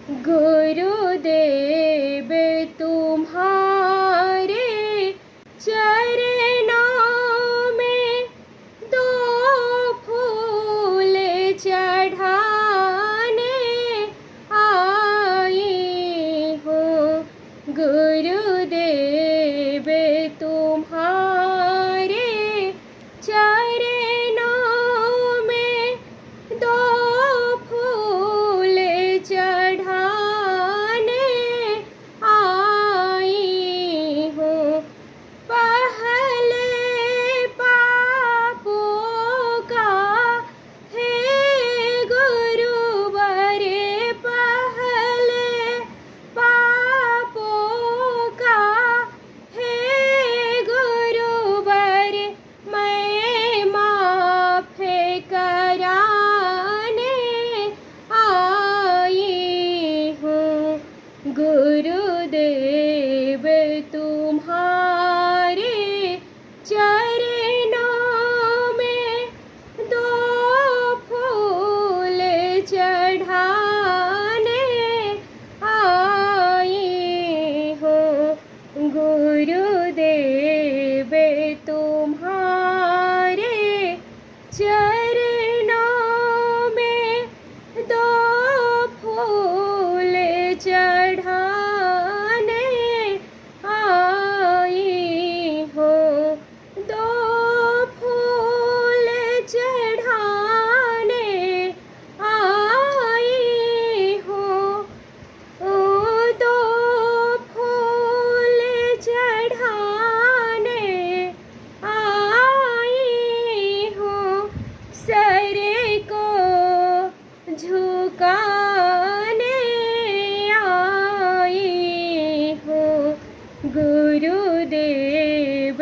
गुरुदेव तुम्हारे चरणों में दो फूल चढ़ाने आई हूँ। गुरुदेव तुम्हारे चरणों में दो फूल चढ़ाने आई हूँ। पहले पापों का हे गुरुवर, पहले पापों का हे गुरुवर, मैं माफ कराने आई हूँ। गुरुदेव तुम्हारे चरणों में दो फूल चढ़ाने आई हूँ। गुरुदेव तुम्हारे चरणों में दो फूल चढ़ाने आई हूँ। दो फूल चढ़ाने आई हूँ। दो फूल चढ़ाने आई हूँ। सर को झुकाने आई हूँ। गुरुदेव